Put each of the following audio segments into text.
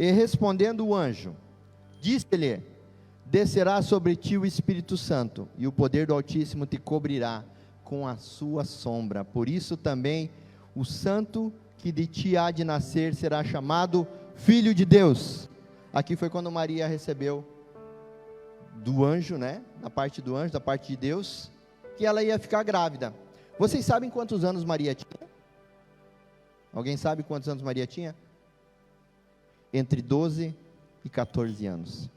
E respondendo o anjo, disse-lhe: descerá sobre ti o Espírito Santo, e o poder do Altíssimo te cobrirá com a sua sombra. Por isso também o santo que de ti há de nascer será chamado Filho de Deus. Aqui foi quando Maria recebeu do anjo, né? Da parte do anjo, da parte de Deus, que ela ia ficar grávida. Vocês sabem quantos anos Maria tinha? Alguém sabe quantos anos Maria tinha? Entre 12 e 14 anos.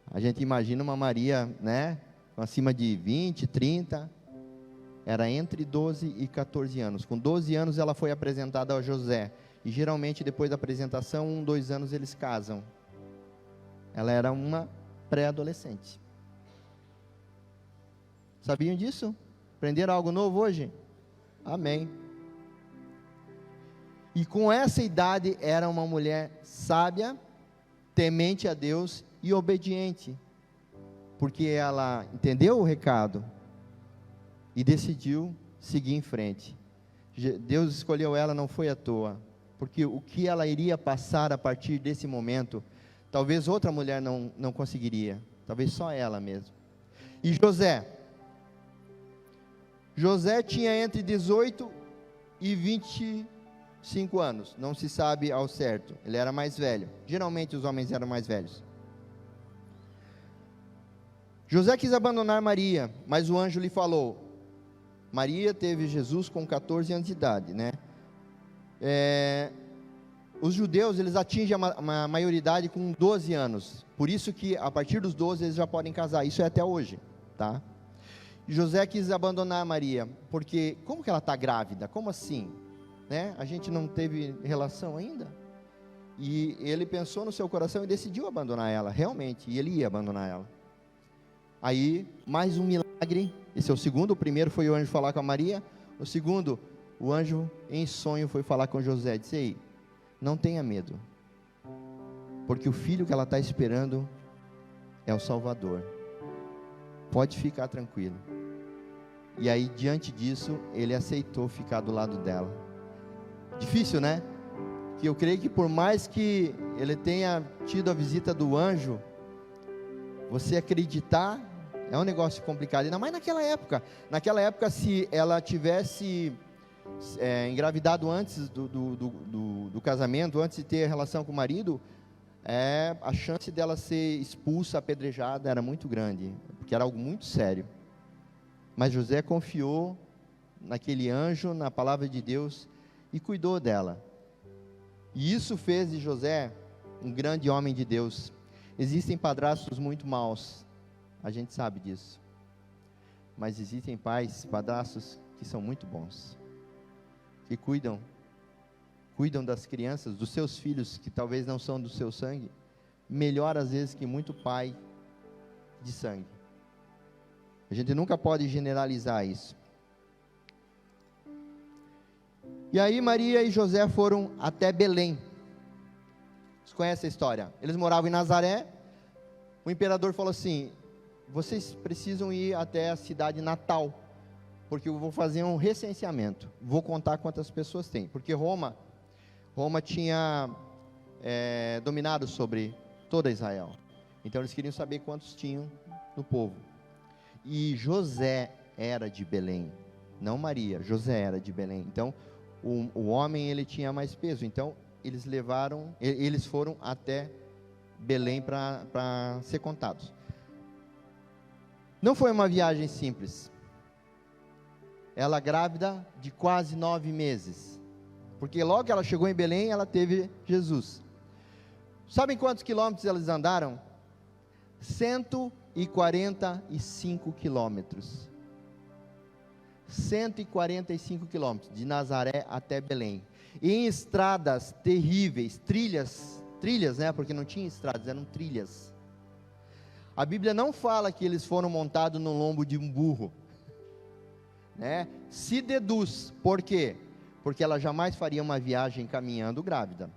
A gente imagina uma Maria, né? Acima de 20, 30. Era entre 12 e 14 anos. Com 12 anos ela foi apresentada a José. E geralmente depois da apresentação, 2 anos eles casam. Ela era uma pré-adolescente. Sabiam disso? Aprenderam algo novo hoje? Amém. E com essa idade era uma mulher sábia, temente a Deus e obediente. Porque ela entendeu o recado e decidiu seguir em frente. Deus escolheu ela, não foi à toa. Porque o que ela iria passar a partir desse momento, talvez outra mulher não conseguiria. Talvez só ela mesmo. E José tinha entre 18 e 25 anos. Não se sabe ao certo. Ele era mais velho. Geralmente os homens eram mais velhos. José quis abandonar Maria, mas o anjo lhe falou. Maria teve Jesus com 14 anos de idade, né? Os judeus, eles atingem a maioridade com 12 anos. Por isso que a partir dos 12 eles já podem casar. Isso é até hoje, tá? José quis abandonar Maria, porque como que ela está grávida? Como assim? Né? A gente não teve relação ainda? E ele pensou no seu coração e decidiu abandonar ela, realmente, e ele ia abandonar ela. Aí, mais um milagre. Esse é o segundo. O primeiro foi o anjo falar com a Maria. O segundo, o anjo em sonho foi falar com José. Disse: ei, não tenha medo, porque o filho que ela está esperando é o Salvador. Pode ficar tranquilo. E aí, diante disso, ele aceitou ficar do lado dela. Difícil, né? Que eu creio que por mais que ele tenha tido a visita do anjo, você acreditar é um negócio complicado, ainda mais naquela época. Naquela época, se ela tivesse engravidado antes do casamento, antes de ter relação com o marido, a chance dela ser expulsa, apedrejada, era muito grande, porque era algo muito sério. Mas José confiou naquele anjo, na palavra de Deus, e cuidou dela. E isso fez de José um grande homem de Deus. Existem padrastos muito maus, a gente sabe disso, mas existem pais, padrastos que são muito bons, que cuidam das crianças, dos seus filhos, que talvez não são do seu sangue, melhor às vezes que muito pai de sangue. A gente nunca pode generalizar isso. E aí Maria e José foram até Belém. Vocês conhecem a história? Eles moravam em Nazaré. O imperador falou assim: vocês precisam ir até a cidade natal, porque eu vou fazer um recenseamento, vou contar quantas pessoas tem, porque Roma tinha dominado sobre toda Israel, então eles queriam saber quantos tinham no povo. E José era de Belém, não Maria. José era de Belém. Então o homem, ele tinha mais peso. Então eles foram até Belém para ser contados. Não foi uma viagem simples. Ela grávida de quase 9 meses, porque logo que ela chegou em Belém, ela teve Jesus. Sabem quantos quilômetros eles andaram? 145 quilômetros. 145 quilômetros, de Nazaré até Belém, em estradas terríveis, trilhas, né, porque não tinha estradas, eram trilhas. A Bíblia não fala que eles foram montados no lombo de um burro, né? Se deduz, por quê? Porque ela jamais faria uma viagem caminhando grávida,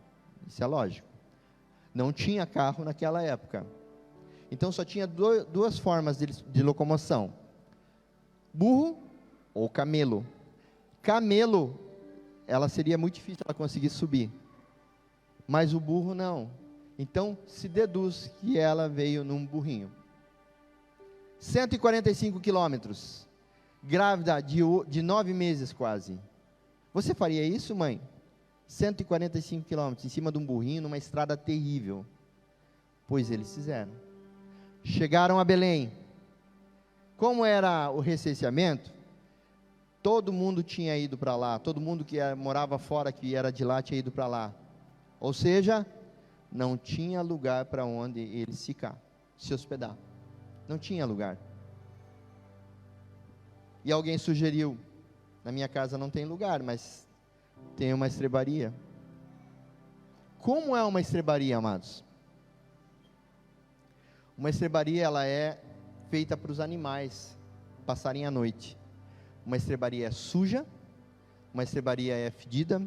isso é lógico. Não tinha carro naquela época, então só tinha duas formas de locomoção: burro ou camelo. Camelo, ela seria muito difícil ela conseguir subir, mas o burro não. Então se deduz que ela veio num burrinho. 145 quilômetros, grávida de 9 meses quase. Você faria isso, mãe? 145 quilômetros, em cima de um burrinho, numa estrada terrível. Pois eles fizeram. Chegaram a Belém. Como era o recenseamento, todo mundo tinha ido para lá, todo mundo que morava fora, que era de lá, tinha ido para lá. Ou seja, não tinha lugar para onde eles ficar, se hospedar. Não tinha lugar. E alguém sugeriu, na minha casa não tem lugar, mas tem uma estrebaria. Como é uma estrebaria, amados? Uma estrebaria, ela é feita para os animais passarem a noite. Uma estrebaria é suja, uma estrebaria é fedida,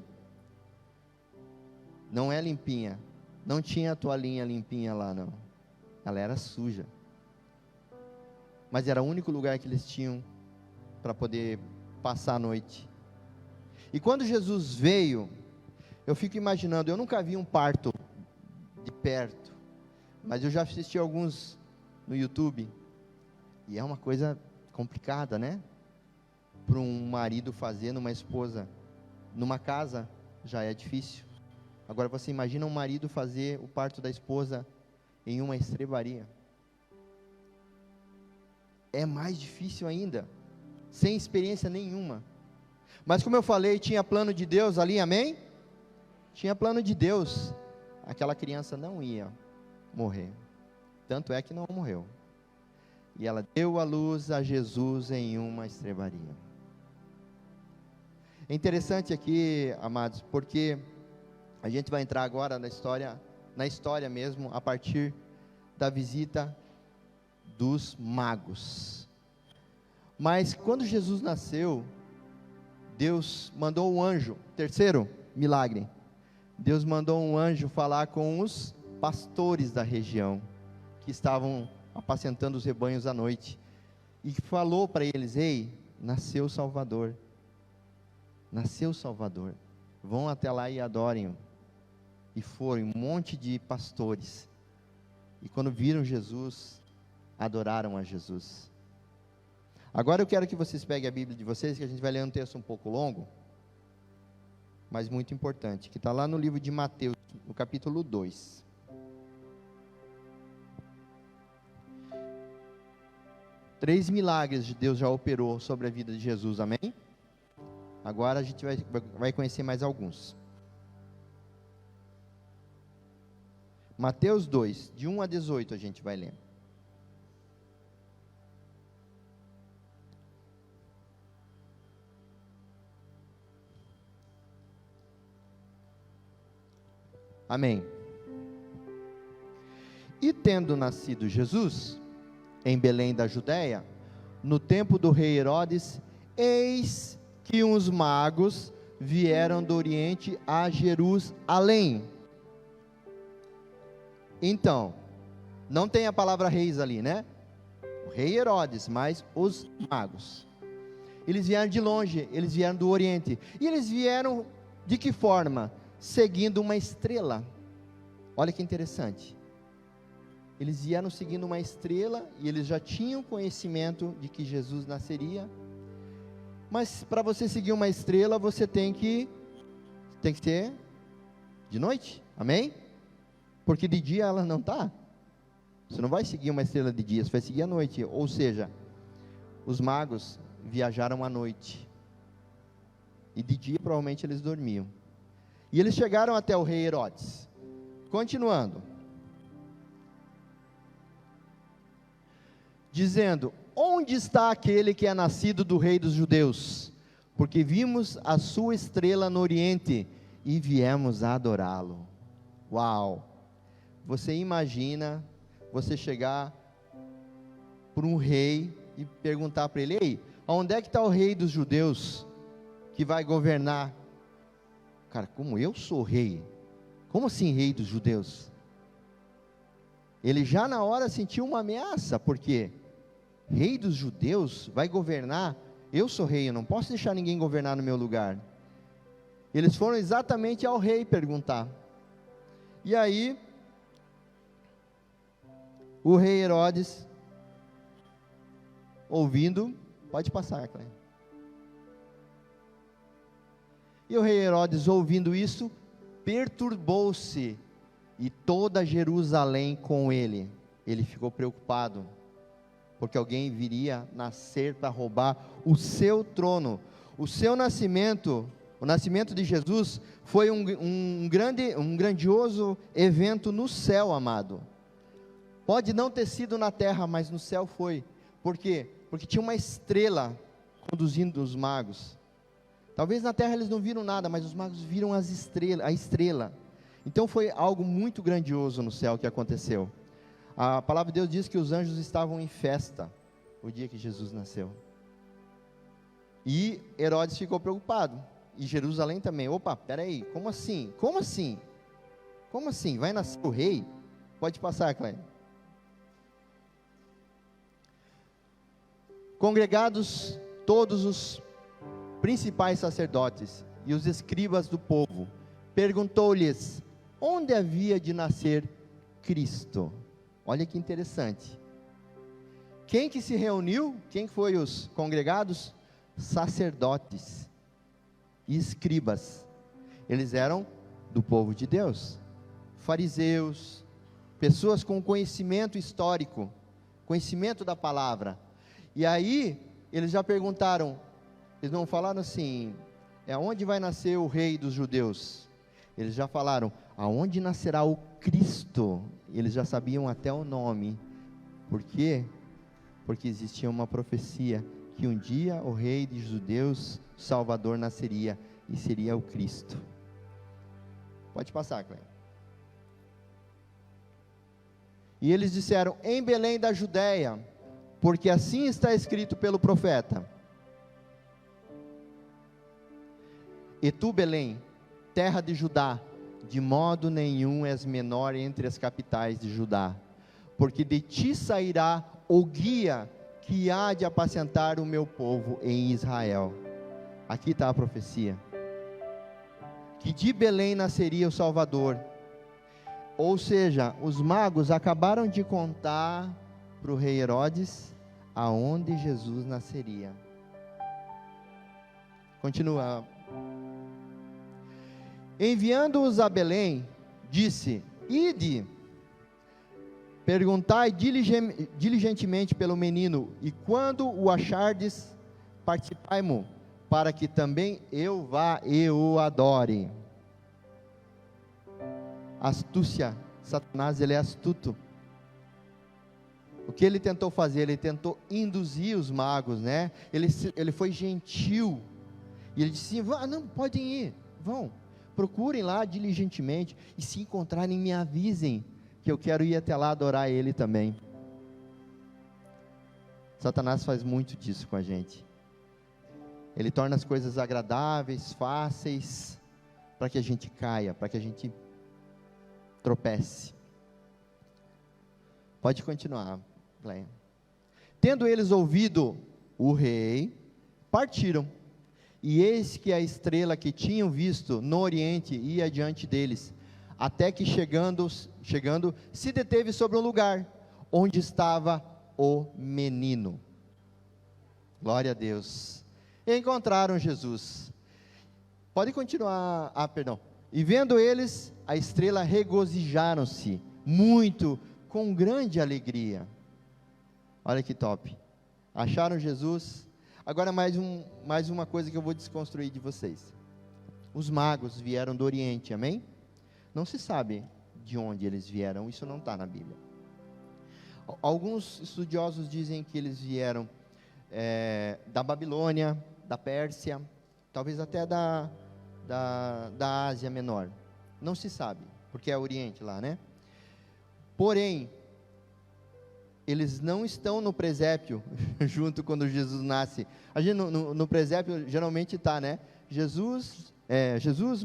não é limpinha, não tinha a toalhinha limpinha lá não, ela era suja, mas era o único lugar que eles tinham para poder passar a noite. E quando Jesus veio, eu fico imaginando, eu nunca vi um parto de perto, mas eu já assisti alguns no YouTube, e é uma coisa complicada, né? Para um marido fazer numa esposa, numa casa, já é difícil. Agora você imagina um marido fazer o parto da esposa em uma estrebaria. É mais difícil ainda, sem experiência nenhuma. Mas como eu falei, tinha plano de Deus ali, amém? Tinha plano de Deus. Aquela criança não ia morrer. Tanto é que não morreu. E ela deu à luz a Jesus em uma estrebaria. É interessante aqui, amados, porque a gente vai entrar agora na história mesmo, a partir da visita dos magos. Mas quando Jesus nasceu, Deus mandou um anjo, terceiro milagre, Deus mandou um anjo falar com os pastores da região, que estavam apacentando os rebanhos à noite, e falou para eles: ei, nasceu o Salvador, vão até lá e adorem-o. E foram um monte de pastores, e quando viram Jesus, adoraram a Jesus. Agora eu quero que vocês peguem a Bíblia de vocês, que a gente vai ler um texto um pouco longo, mas muito importante, que está lá no livro de Mateus, no capítulo 2. Três milagres Deus já operou sobre a vida de Jesus, amém? Agora a gente vai conhecer mais alguns. Mateus 2, de 1 a 18 a gente vai ler. Amém. E tendo nascido Jesus em Belém da Judéia, no tempo do rei Herodes, eis que uns magos vieram do Oriente a Jerusalém. Então, não tem a palavra reis ali, né? O rei Herodes, mas os magos. Eles vieram de longe, eles vieram do Oriente. E eles vieram de que forma? Seguindo uma estrela. Olha que interessante. Eles vieram seguindo uma estrela, e eles já tinham conhecimento de que Jesus nasceria. Mas para você seguir uma estrela, você tem que ser de noite, amém? Porque de dia ela não está. Você não vai seguir uma estrela de dia, você vai seguir à noite. Ou seja, os magos viajaram à noite, e de dia provavelmente eles dormiam. E eles chegaram até o rei Herodes. Continuando, dizendo: onde está aquele que é nascido do rei dos judeus? Porque vimos a sua estrela no Oriente e viemos a adorá-lo. Uau! Você imagina você chegar para um rei e perguntar para ele: ei, onde é que está o rei dos judeus que vai governar? Cara, como eu sou rei? Como assim rei dos judeus? Ele já na hora sentiu uma ameaça, porque rei dos judeus vai governar? Eu sou rei, eu não posso deixar ninguém governar no meu lugar. Eles foram exatamente ao rei perguntar. E aí, o rei Herodes, ouvindo, pode passar, Cleia. E o rei Herodes, ouvindo isso, perturbou-se, e toda Jerusalém com ele. Ele ficou preocupado, porque alguém viria nascer para roubar o seu trono. O seu nascimento, o nascimento de Jesus, foi um grandioso evento no céu, amado. Pode não ter sido na terra, mas no céu foi. Por quê? Porque tinha uma estrela conduzindo os magos. Talvez na terra eles não viram nada, mas os magos viram a estrela. Então foi algo muito grandioso no céu que aconteceu. A palavra de Deus diz que os anjos estavam em festa o dia que Jesus nasceu. E Herodes ficou preocupado. E Jerusalém também. Opa, peraí, como assim? Como assim? Como assim? Vai nascer o rei? Pode passar, Cleia. Congregados todos os principais sacerdotes e os escribas do povo, perguntou-lhes onde havia de nascer Cristo. Olha que interessante. Quem que se reuniu? Quem foi os congregados? Sacerdotes e escribas. Eles eram do povo de Deus, fariseus, pessoas com conhecimento histórico, conhecimento da palavra. E aí, eles já perguntaram, eles não falaram assim, onde vai nascer o rei dos judeus? Eles já falaram, aonde nascerá o Cristo? Eles já sabiam até o nome. Por quê? Porque existia uma profecia, que um dia o rei dos judeus, Salvador, nasceria, e seria o Cristo. Pode passar, Cleia. E eles disseram, em Belém da Judéia, porque assim está escrito pelo profeta. E tu, Belém, terra de Judá, de modo nenhum és menor entre as capitais de Judá, porque de ti sairá o guia que há de apacentar o meu povo em Israel. Aqui está a profecia, que de Belém nasceria o Salvador. Ou seja, os magos acabaram de contar para o rei Herodes aonde Jesus nasceria. Continua. Enviando-os a Belém, disse, ide, perguntai diligentemente pelo menino, e quando o achardes, participai-mo, para que também eu vá e o adore. Astúcia, Satanás, ele é astuto. O que ele tentou fazer? Ele tentou induzir os magos, né? Ele foi gentil, e ele disse, não, podem ir, vão, procurem lá diligentemente, e se encontrarem me avisem, que eu quero ir até lá adorar ele também. Satanás faz muito disso com a gente. Ele torna as coisas agradáveis, fáceis, para que a gente caia, para que a gente tropece. Pode continuar, Glenn. Tendo eles ouvido o rei, partiram, e eis que a estrela que tinham visto no oriente ia diante deles, até que chegando, se deteve sobre um lugar, onde estava o menino. Glória a Deus. E encontraram Jesus. Pode continuar, perdão. E vendo eles a estrela, regozijaram-se muito, com grande alegria. Olha que top. Acharam Jesus. Agora mais uma coisa que eu vou desconstruir de vocês. Os magos vieram do Oriente, amém? Não se sabe de onde eles vieram, isso não está na Bíblia. Alguns estudiosos dizem que eles vieram da Babilônia, da Pérsia, talvez até da Ásia Menor. Não se sabe, porque é Oriente lá, né? Porém, eles não estão no presépio, junto quando Jesus nasce. A gente no presépio geralmente está, né? Jesus,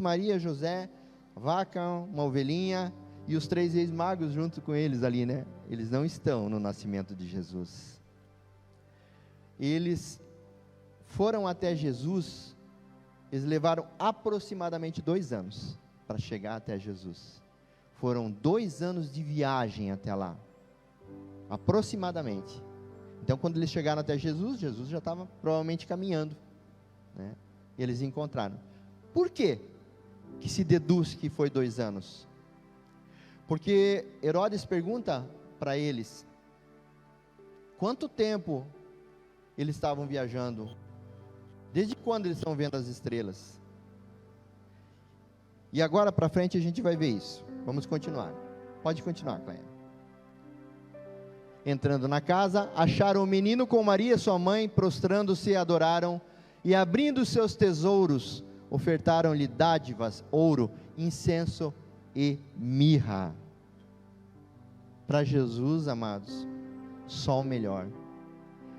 Maria, José, vaca, uma ovelhinha, e os 3 reis magos junto com eles ali, né? Eles não estão no nascimento de Jesus. Eles foram até Jesus, eles levaram aproximadamente 2 anos para chegar até Jesus. Foram 2 anos de viagem até lá, aproximadamente. Então, quando eles chegaram até Jesus, Jesus já estava provavelmente caminhando, né? E eles encontraram. Por quê que se deduz que foi 2 anos? Porque Herodes pergunta para eles, quanto tempo eles estavam viajando? Desde quando eles estão vendo as estrelas? E agora para frente a gente vai ver isso. Vamos continuar. Pode continuar, Cléia. Entrando na casa, acharam o menino com Maria, sua mãe, prostrando-se, adoraram, e abrindo seus tesouros, ofertaram-lhe dádivas, ouro, incenso e mirra. Para Jesus, amados, só o melhor.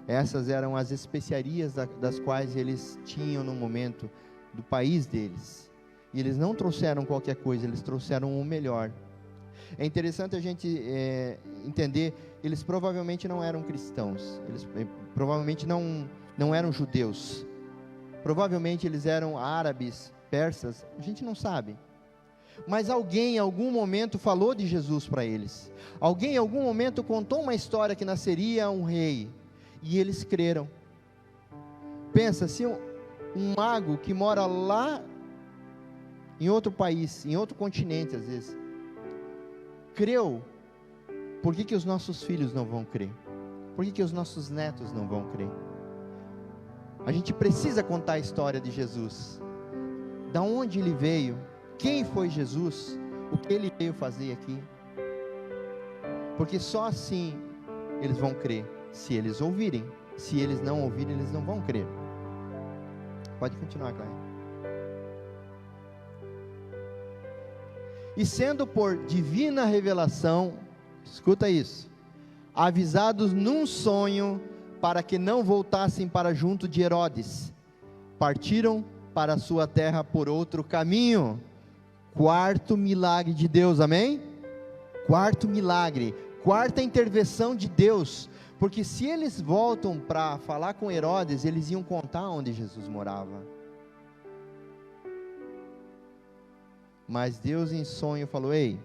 Essas eram as especiarias das quais eles tinham no momento do país deles. E eles não trouxeram qualquer coisa, eles trouxeram o melhor. É interessante a gente entender, eles provavelmente não eram cristãos, eles provavelmente não eram judeus, provavelmente eles eram árabes, persas, a gente não sabe. Mas alguém em algum momento falou de Jesus para eles, alguém em algum momento contou uma história que nasceria um rei, e eles creram. Pensa, se um mago que mora lá em outro país, em outro continente às vezes, creu, por que os nossos filhos não vão crer? Por que os nossos netos não vão crer? A gente precisa contar a história de Jesus, da onde ele veio, quem foi Jesus, o que ele veio fazer aqui, porque só assim eles vão crer, se eles ouvirem. Se eles não ouvirem, eles não vão crer. Pode continuar, Cláudia. E sendo por divina revelação, escuta isso, avisados num sonho, para que não voltassem para junto de Herodes, partiram para a sua terra por outro caminho. Quarto milagre de Deus, amém? Quarto milagre, quarta intervenção de Deus, porque se eles voltam para falar com Herodes, eles iam contar onde Jesus morava. Mas Deus em sonho falou, ei,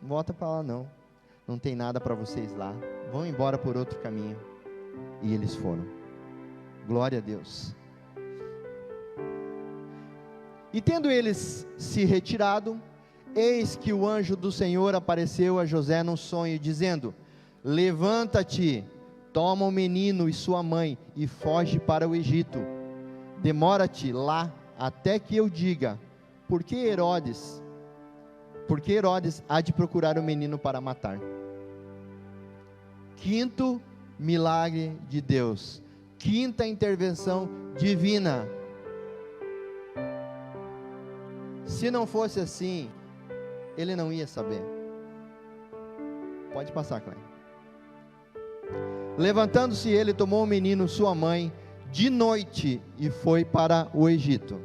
não volta para lá não, não tem nada para vocês lá, vão embora por outro caminho. E eles foram. Glória a Deus. E tendo eles se retirado, eis que o anjo do Senhor apareceu a José num sonho, dizendo, levanta-te, toma o menino e sua mãe, e foge para o Egito, demora-te lá, até que eu diga, porque Herodes há de procurar o menino para matar. Quinto milagre de Deus, quinta intervenção divina. Se não fosse assim, ele não ia saber. Pode passar, Cléia. Levantando-se ele, tomou o menino, sua mãe, de noite, e foi para o Egito.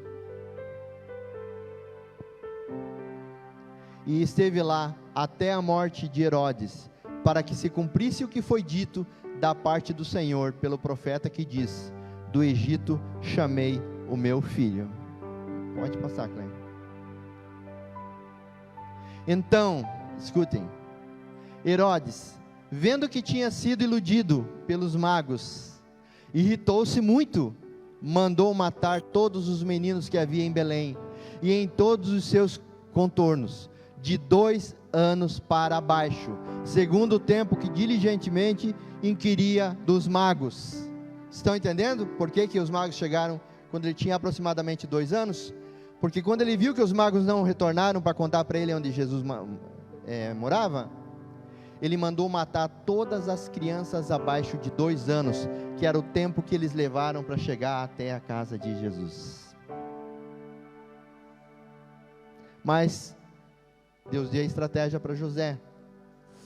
E esteve lá até a morte de Herodes, para que se cumprisse o que foi dito da parte do Senhor, pelo profeta que diz, do Egito chamei o meu filho. Pode passar, Cléia. Então, escutem, Herodes, vendo que tinha sido iludido pelos magos, irritou-se muito, mandou matar todos os meninos que havia em Belém, e em todos os seus contornos, de 2 anos para baixo, segundo o tempo que diligentemente inquiria dos magos. Estão entendendo por que os magos chegaram quando ele tinha aproximadamente 2 anos? Porque quando ele viu que os magos não retornaram para contar para ele onde Jesus morava, ele mandou matar todas as crianças abaixo de 2 anos, que era o tempo que eles levaram para chegar até a casa de Jesus. Mas Deus deu a estratégia para José,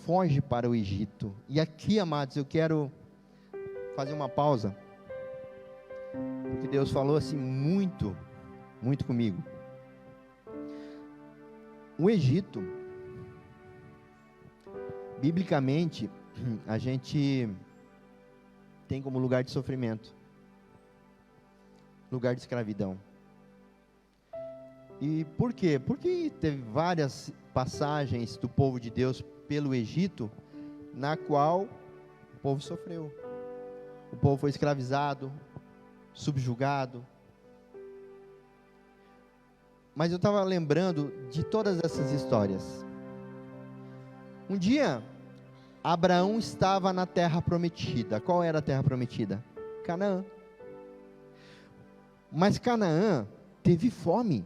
foge para o Egito. E aqui, amados, eu quero fazer uma pausa, porque Deus falou assim muito comigo. O Egito, biblicamente, a gente tem como lugar de sofrimento, lugar de escravidão. E por quê? Porque teve várias passagens do povo de Deus pelo Egito, na qual o povo sofreu. O povo foi escravizado, subjugado. Mas eu estava lembrando de todas essas histórias. Um dia, Abraão estava na terra prometida. Qual era a terra prometida? Canaã. Mas Canaã teve fome.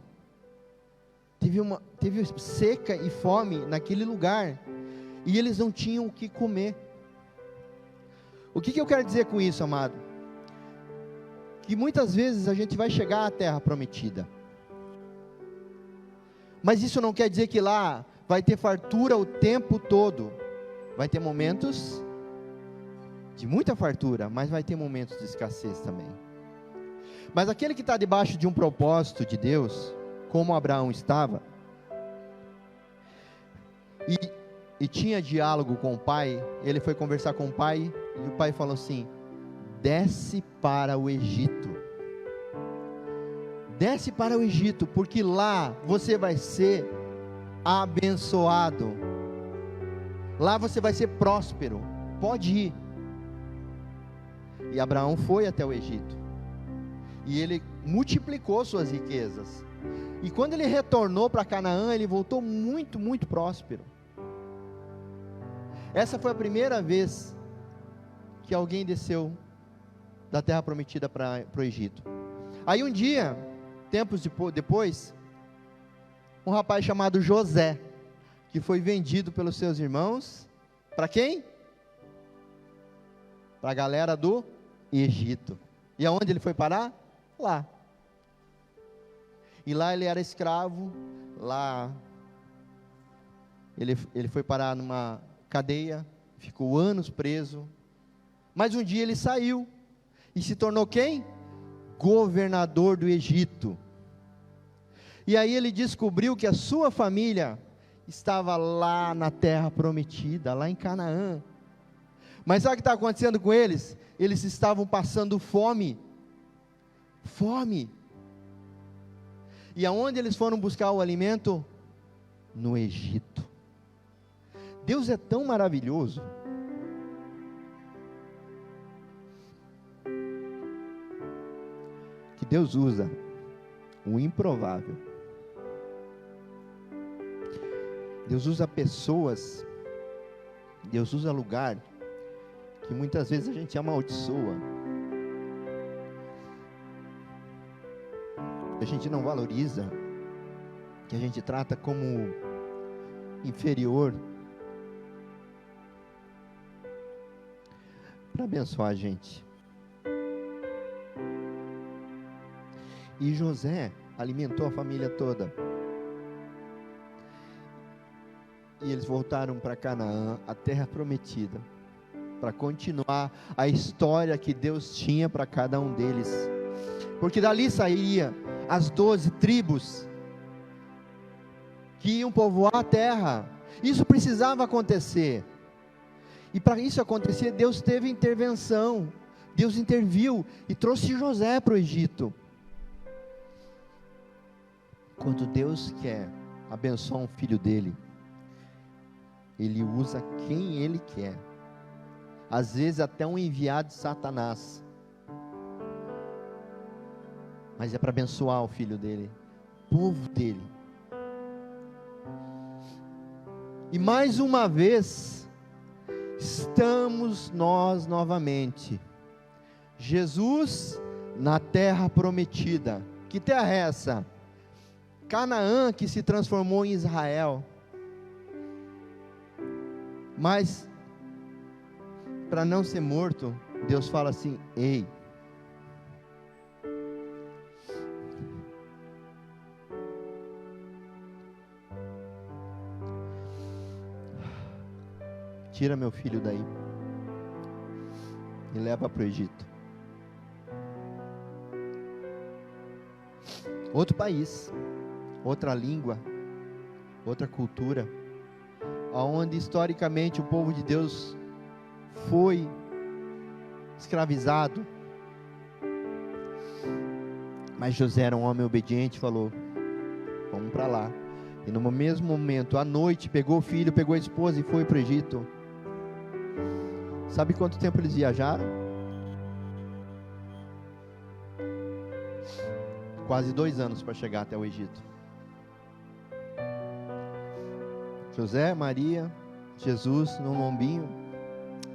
Teve seca e fome naquele lugar. E eles não tinham o que comer. O que eu quero dizer com isso, amado? Que muitas vezes a gente vai chegar à terra prometida. Mas isso não quer dizer que lá vai ter fartura o tempo todo. Vai ter momentos de muita fartura, mas vai ter momentos de escassez também. Mas aquele que está debaixo de um propósito de Deus, como Abraão estava, e tinha diálogo com o pai, ele foi conversar com o pai, e o pai falou assim: desce para o Egito. Desce para o Egito, porque lá você vai ser abençoado. Lá você vai ser próspero. Pode ir. E Abraão foi até o Egito. E ele multiplicou suas riquezas. E quando ele retornou para Canaã, ele voltou muito, muito próspero. Essa foi a primeira vez que alguém desceu da terra prometida para o Egito. Aí um dia, tempos depois, um rapaz chamado José, que foi vendido pelos seus irmãos, para quem? Para a galera do Egito. E aonde ele foi parar? Lá. E lá ele era escravo, lá ele foi parar numa cadeia, ficou anos preso, mas um dia ele saiu, e se tornou quem? Governador do Egito. E aí ele descobriu que a sua família estava lá na terra prometida, lá em Canaã. Mas sabe o que está acontecendo com eles? Eles estavam passando fome. Fome. E aonde eles foram buscar o alimento? No Egito. Deus é tão maravilhoso. Que Deus usa o improvável. Deus usa pessoas, Deus usa lugar que muitas vezes a gente amaldiçoa, que a gente não valoriza, que a gente trata como inferior, para abençoar a gente. E José alimentou a família toda. E eles voltaram para Canaã, a terra prometida, para continuar a história que Deus tinha para cada um deles. Porque dali sairia as 12 tribos que iam povoar a terra. Isso precisava acontecer. E para isso acontecer, Deus teve intervenção. Deus interviu e trouxe José para o Egito. Quando Deus quer abençoar um filho dele, Ele usa quem Ele quer. Às vezes até um enviado de Satanás. Mas é para abençoar o filho dele, o povo dele. E mais uma vez, estamos nós novamente. Jesus na terra prometida. Que terra é essa? Canaã, que se transformou em Israel. Mas, para não ser morto, Deus fala assim: ei, tira meu filho daí e leva para o Egito. Outro país, outra língua, outra cultura, onde historicamente o povo de Deus foi escravizado. Mas José era um homem obediente, falou: vamos para lá. E no mesmo momento, à noite, pegou o filho, pegou a esposa e foi para o Egito. Sabe quanto tempo eles viajaram? Quase 2 anos para chegar até o Egito. José, Maria, Jesus no lombinho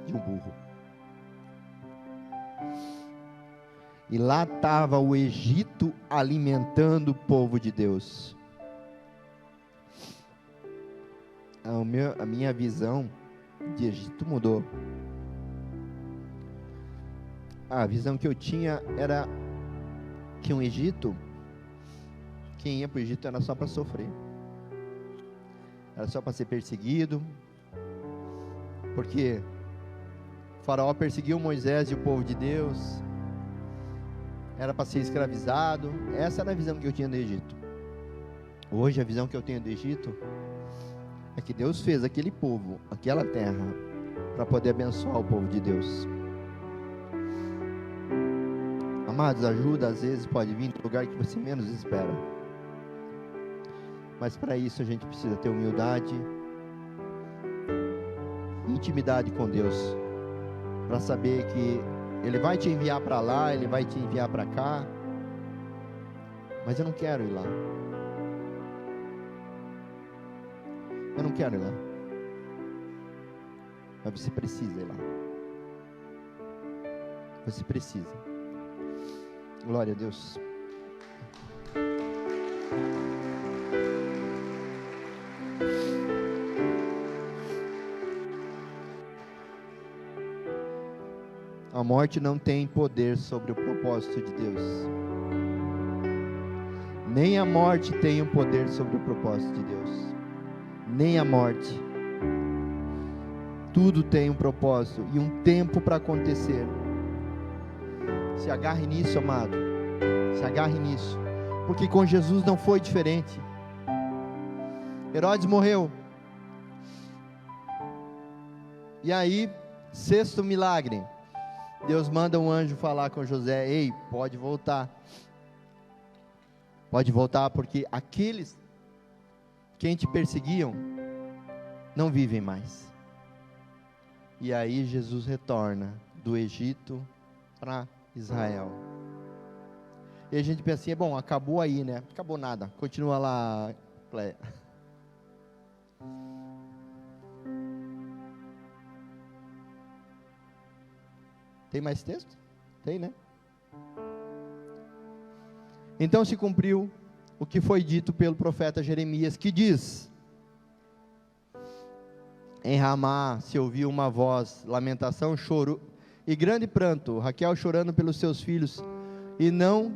de um burro. E lá estava o Egito alimentando o povo de Deus. A minha visão de Egito mudou. A visão que eu tinha era que um Egito, quem ia para o Egito era só para sofrer. Era só para ser perseguido. Porque o faraó perseguiu Moisés e o povo de Deus. Era para ser escravizado. Essa era a visão que eu tinha do Egito. Hoje a visão que eu tenho do Egito é que Deus fez aquele povo, aquela terra, para poder abençoar o povo de Deus. Amados, ajuda às vezes pode vir do lugar que você menos espera. Mas para isso a gente precisa ter humildade, intimidade com Deus, para saber que Ele vai te enviar para lá, Ele vai te enviar para cá, mas eu não quero ir lá. Eu não quero ir lá. Mas você precisa ir lá. Você precisa. Glória a Deus. A morte não tem poder sobre o propósito de Deus. Nem a morte tem o poder sobre o propósito de Deus. Nem a morte. Tudo tem um propósito e um tempo para acontecer. Se agarre nisso, amado. Se agarre nisso. Porque com Jesus não foi diferente. Herodes morreu. E aí, 6º milagre. Deus manda um anjo falar com José: ei, pode voltar. Pode voltar, porque aqueles quem te perseguiam não vivem mais. E aí Jesus retorna do Egito para Israel. E a gente pensa assim: bom, acabou aí, né? Acabou nada, continua lá, Cléia. Tem mais texto? Tem, né? Então se cumpriu o que foi dito pelo profeta Jeremias, que diz: em Ramá se ouviu uma voz, lamentação, choro e grande pranto, Raquel chorando pelos seus filhos, e não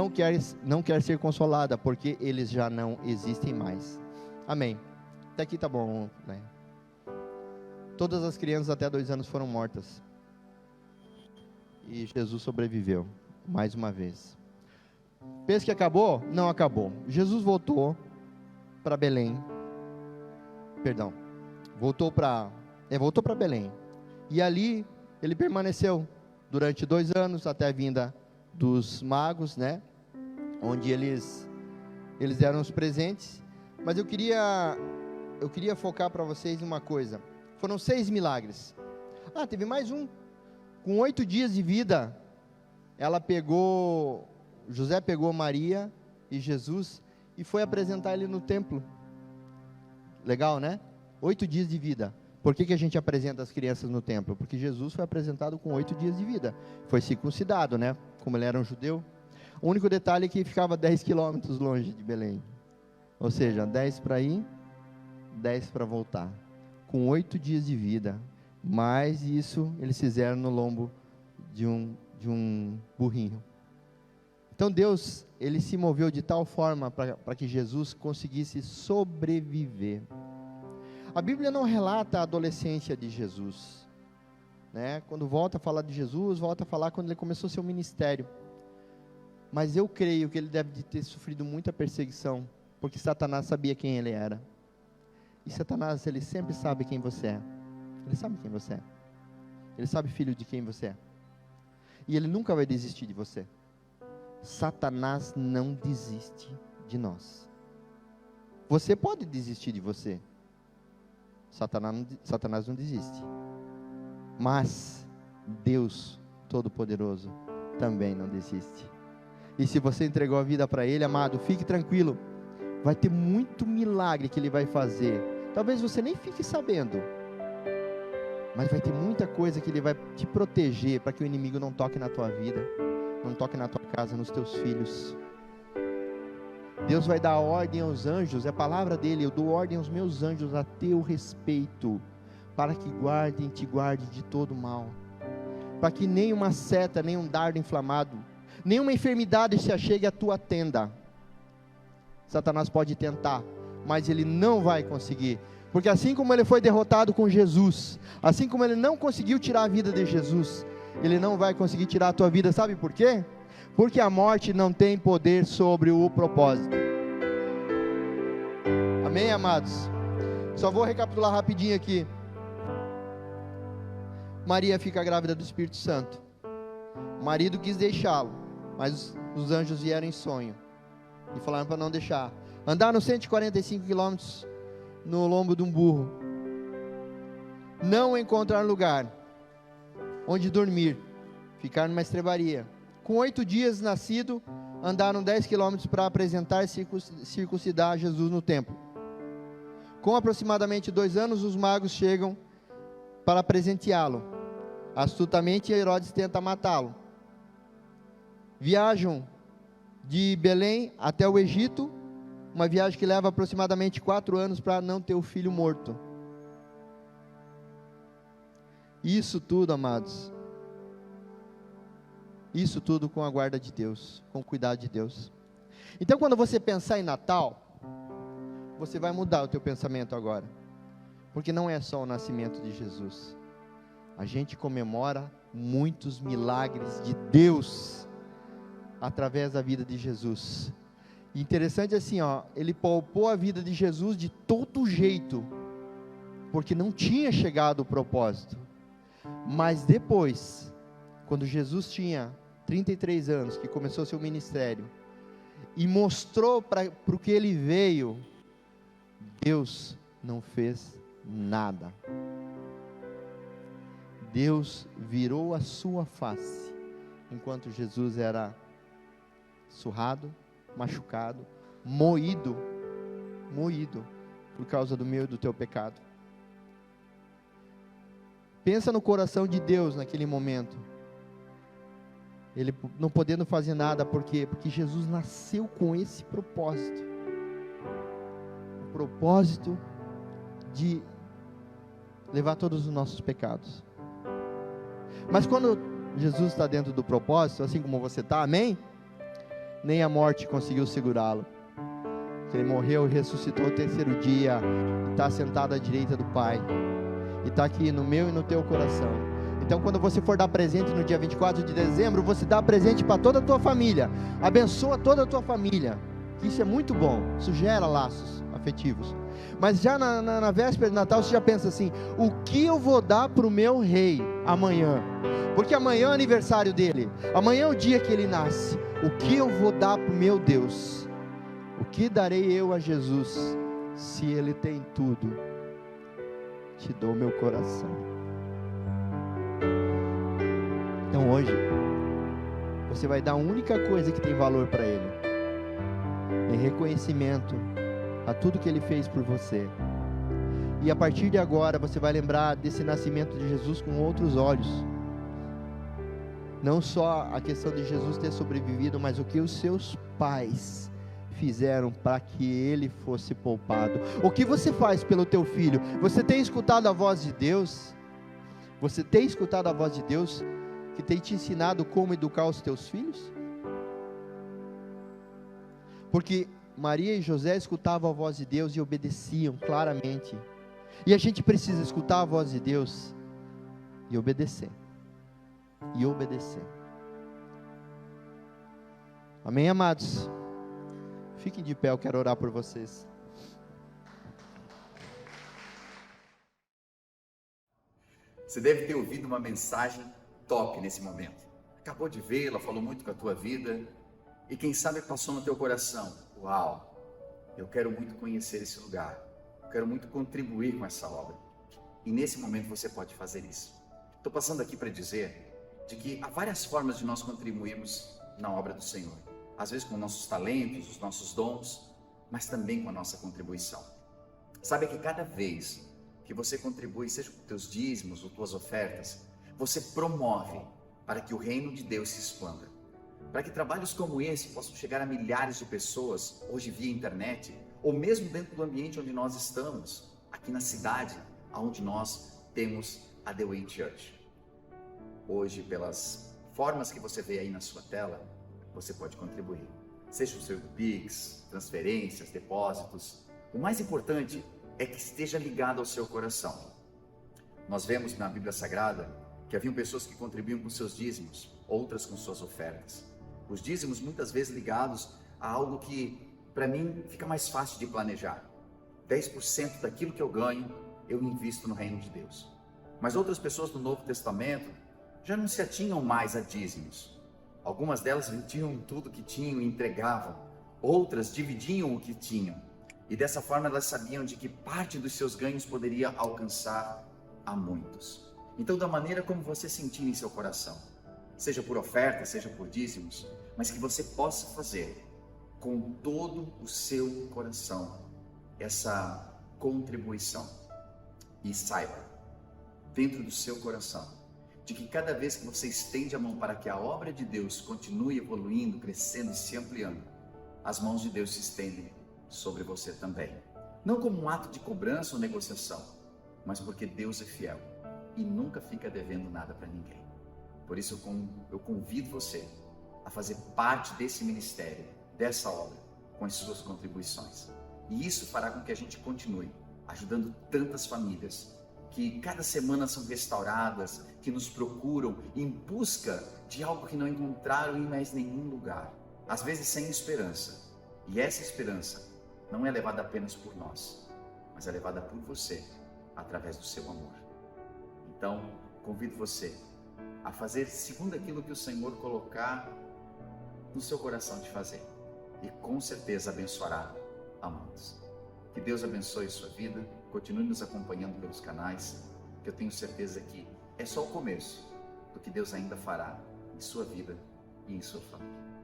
quer ser consolada, porque eles já não existem mais. Amém. Até aqui tá bom, né? Todas as crianças até 2 anos foram mortas. E Jesus sobreviveu, mais uma vez. Pensa que acabou? Não acabou. Jesus voltou para Belém. Perdão. Voltou para Belém. E ali ele permaneceu durante 2 anos, até a vinda dos magos, né? Onde eles deram os presentes. Mas eu queria focar para vocês uma coisa. Foram 6 milagres. Teve mais um. Com 8 dias de vida, José pegou Maria e Jesus e foi apresentar ele no templo. Legal, né? 8 dias de vida. Por que a gente apresenta as crianças no templo? Porque Jesus foi apresentado com 8 dias de vida. Foi circuncidado, né? Como ele era um judeu. O único detalhe é que ficava 10 quilômetros longe de Belém. Ou seja, 10 para ir, 10 para voltar. Com 8 dias de vida. Mas isso eles fizeram no lombo de um burrinho. Então Deus, ele se moveu de tal forma para que Jesus conseguisse sobreviver. A Bíblia não relata a adolescência de Jesus, né? Quando volta a falar de Jesus, volta a falar quando ele começou seu ministério. Mas eu creio que ele deve ter sofrido muita perseguição, porque Satanás sabia quem ele era. E Satanás, ele sempre sabe quem você é. Ele sabe quem você é. Ele sabe, filho, de quem você é. E ele nunca vai desistir de você. Satanás não desiste de nós. Você pode desistir de você. Satanás não desiste. Mas Deus Todo-Poderoso também não desiste. E se você entregou a vida para Ele, amado, fique tranquilo. Vai ter muito milagre que Ele vai fazer. Talvez você nem fique sabendo. Mas vai ter muita coisa que Ele vai te proteger para que o inimigo não toque na tua vida, não toque na tua casa, nos teus filhos. Deus vai dar ordem aos anjos, é a palavra dele: eu dou ordem aos meus anjos a teu respeito, para que te guarde de todo mal, para que nenhuma seta, nenhum dardo inflamado, nenhuma enfermidade se achegue à tua tenda. Satanás pode tentar, mas ele não vai conseguir, porque assim como ele foi derrotado com Jesus, assim como ele não conseguiu tirar a vida de Jesus, ele não vai conseguir tirar a tua vida. Sabe por quê? Porque a morte não tem poder sobre o propósito. Amém, amados? Só vou recapitular rapidinho aqui. Maria fica grávida do Espírito Santo. O marido quis deixá-lo, mas os anjos vieram em sonho e falaram para não deixar. Andaram 145 quilômetros no lombo de um burro. Não encontrar lugar onde dormir. Ficar numa estrebaria. Com 8 dias nascido, andaram 10 quilômetros para apresentar e circuncidar Jesus no templo. Com aproximadamente 2 anos, os magos chegam para presenteá-lo. Astutamente, Herodes tenta matá-lo. Viajam de Belém até o Egito, uma viagem que leva aproximadamente 4 anos para não ter o filho morto. Isso tudo, amados, isso tudo com a guarda de Deus, com o cuidado de Deus. Então, quando você pensar em Natal, você vai mudar o teu pensamento agora, porque não é só o nascimento de Jesus. A gente comemora muitos milagres de Deus através da vida de Jesus. E interessante assim, ele poupou a vida de Jesus de todo jeito, porque não tinha chegado o propósito. Mas depois, quando Jesus tinha 33 anos, que começou seu ministério, e mostrou para o que ele veio, Deus não fez nada. Deus virou a sua face, enquanto Jesus era surrado, machucado, moído por causa do meu e do teu pecado. Pensa no coração de Deus naquele momento. Ele não podendo fazer nada, porque Jesus nasceu com esse propósito. O propósito de levar todos os nossos pecados. Mas quando Jesus está dentro do propósito, assim como você está, amém? Nem a morte conseguiu segurá-lo. Ele morreu e ressuscitou ao 3º dia, e está sentado à direita do Pai, e está aqui no meu e no teu coração. Então, quando você for dar presente no dia 24 de dezembro, você dá presente para toda a tua família, abençoa toda a tua família, que isso é muito bom, isso gera laços afetivos. Mas já na véspera de Natal, você já pensa assim: o que eu vou dar para o meu rei amanhã? Porque amanhã é o aniversário dele, amanhã é o dia que ele nasce. O que eu vou dar para o meu Deus? O que darei eu a Jesus, se ele tem tudo? Te dou meu coração. Então hoje, você vai dar a única coisa que tem valor para ele, em reconhecimento a tudo que ele fez por você. E a partir de agora, você vai lembrar desse nascimento de Jesus com outros olhos. Não só a questão de Jesus ter sobrevivido, mas o que os seus pais fizeram para que ele fosse poupado. O que você faz pelo teu filho? Você tem escutado a voz de Deus? Você tem escutado a voz de Deus que tem te ensinado como educar os teus filhos? Porque Maria e José escutavam a voz de Deus e obedeciam claramente. E a gente precisa escutar a voz de Deus e obedecer. E obedecer. Amém, amados? Fiquem de pé, eu quero orar por vocês. Você deve ter ouvido uma mensagem top nesse momento. Acabou de vê-la, falou muito com a tua vida. E quem sabe passou no teu coração: uau, eu quero muito conhecer esse lugar, eu quero muito contribuir com essa obra. E nesse momento você pode fazer isso. Estou passando aqui para dizer de que há várias formas de nós contribuirmos na obra do Senhor. Às vezes com nossos talentos, os nossos dons, mas também com a nossa contribuição. Sabe que cada vez que você contribui, seja com teus dízimos ou tuas ofertas, você promove para que o reino de Deus se expanda. Para que trabalhos como esse possam chegar a milhares de pessoas, hoje via internet, ou mesmo dentro do ambiente onde nós estamos, aqui na cidade, onde nós temos a The Way Church. Hoje, pelas formas que você vê aí na sua tela, você pode contribuir. Seja o seu Pix, transferências, depósitos. O mais importante é que esteja ligado ao seu coração. Nós vemos na Bíblia Sagrada que haviam pessoas que contribuíam com seus dízimos, outras com suas ofertas. Os dízimos muitas vezes ligados a algo que, para mim, fica mais fácil de planejar. 10% daquilo que eu ganho, eu invisto no reino de Deus. Mas outras pessoas do Novo Testamento já não se atinham mais a dízimos. Algumas delas vendiam tudo que tinham e entregavam. Outras dividiam o que tinham. E dessa forma elas sabiam de que parte dos seus ganhos poderia alcançar a muitos. Então, da maneira como você sentir em seu coração, seja por oferta, seja por dízimos, mas que você possa fazer com todo o seu coração essa contribuição. E saiba, dentro do seu coração, de que cada vez que você estende a mão para que a obra de Deus continue evoluindo, crescendo e se ampliando, as mãos de Deus se estendem sobre você também. Não como um ato de cobrança ou negociação, mas porque Deus é fiel e nunca fica devendo nada para ninguém. Por isso eu convido você a fazer parte desse ministério, dessa obra, com as suas contribuições. E isso fará com que a gente continue ajudando tantas famílias que cada semana são restauradas, que nos procuram em busca de algo que não encontraram em mais nenhum lugar, às vezes sem esperança. E essa esperança não é levada apenas por nós, mas é levada por você, através do seu amor. Então, convido você a fazer segundo aquilo que o Senhor colocar no seu coração de fazer, e com certeza abençoará a muitos. Que Deus abençoe sua vida, continue nos acompanhando pelos canais, que eu tenho certeza que é só o começo do que Deus ainda fará em sua vida e em sua família.